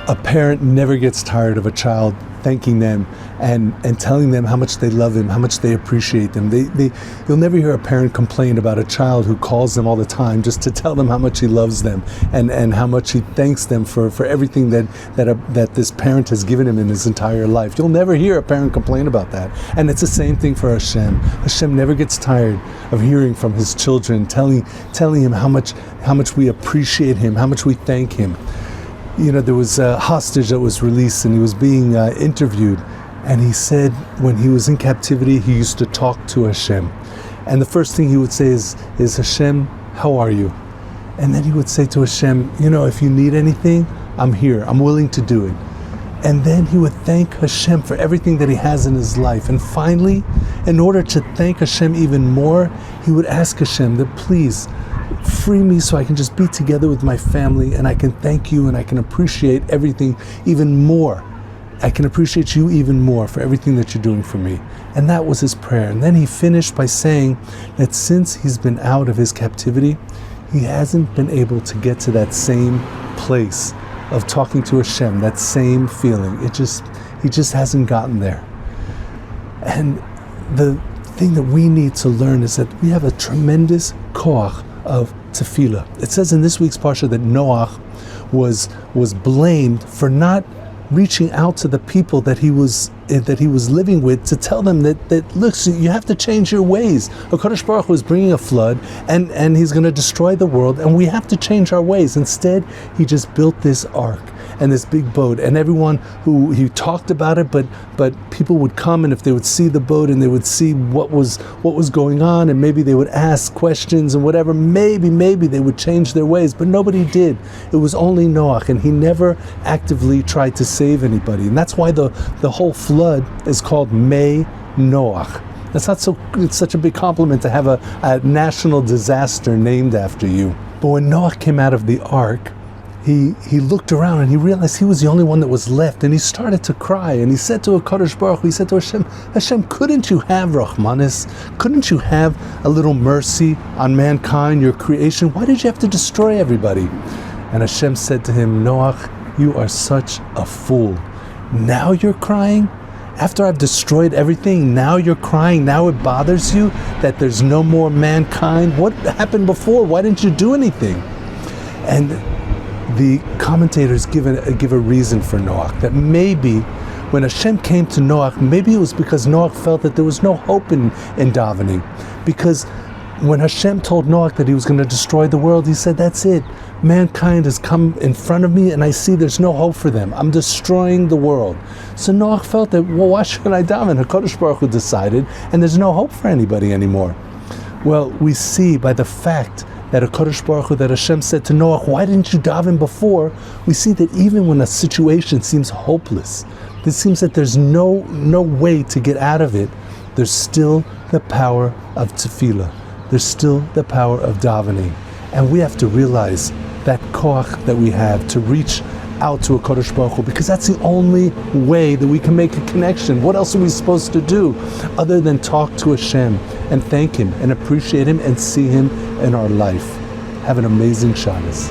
A parent never gets tired of a child thanking them and telling them how much they love him, how much they appreciate them. You'll never hear a parent complain about a child who calls them all the time just to tell them how much he loves them and how much he thanks them for everything that this parent has given him in his entire life. You'll never hear a parent complain about that. And it's the same thing for Hashem. Hashem never gets tired of hearing from his children, telling him how much we appreciate him, how much we thank him. There was a hostage that was released and he was being interviewed, and he said when he was in captivity he used to talk to Hashem, and the first thing he would say is Hashem, how are you? And then he would say to Hashem, if you need anything, I'm here, I'm willing to do it. And then he would thank Hashem for everything that he has in his life. And finally, in order to thank Hashem even more, he would ask Hashem that please free me so I can just be together with my family and I can thank you and I can appreciate everything even more. I can appreciate you even more for everything that you're doing for me. And that was his prayer. And then he finished by saying that since he's been out of his captivity, he hasn't been able to get to that same place of talking to Hashem, that same feeling. He just hasn't gotten there. And the thing that we need to learn is that we have a tremendous koach of tefillah. It says in this week's parsha that Noach was blamed for not reaching out to the people that he was living with to tell them that look, you have to change your ways. HaKadosh Baruch Hu is bringing a flood and he's going to destroy the world and we have to change our ways. Instead, he just built this ark and this big boat, and everyone who he talked about it, but people would come, and if they would see the boat and they would see what was going on, and maybe they would ask questions and whatever, maybe they would change their ways, but nobody did. It was only Noach, and he never actively tried to save anybody, and that's why the whole flood is called May Noach. It's such a big compliment to have a national disaster named after you. But when Noach came out of the ark, he looked around and he realized he was the only one that was left, and he started to cry, and he said to HaKadosh Baruch Hu, he said to Hashem, couldn't you have Rahmanis? Couldn't you have a little mercy on mankind, your creation? Why did you have to destroy everybody? And Hashem said to him, Noach, you are such a fool. Now you're crying? After I've destroyed everything, now you're crying? Now it bothers you that there's no more mankind? What happened before? Why didn't you do anything? And the commentators give a reason for Noach, that maybe when Hashem came to Noach, maybe it was because Noach felt that there was no hope in davening. Because when Hashem told Noach that he was going to destroy the world, he said, that's it. Mankind has come in front of me and I see there's no hope for them. I'm destroying the world. So Noach felt that, well, why should I daven? HaKadosh Baruch Hu decided, and there's no hope for anybody anymore. Well, we see by the fact that HaKadosh Baruch Hu, that Hashem said to Noach, why didn't you daven before? We see that even when a situation seems hopeless, it seems that there's no way to get out of it, there's still the power of tefillah. There's still the power of davening. And we have to realize that koach that we have to reach out to HaKadosh Baruch Hu, because that's the only way that we can make a connection. What else are we supposed to do other than talk to Hashem and thank Him and appreciate Him and see Him in our life? Have an amazing Shabbos.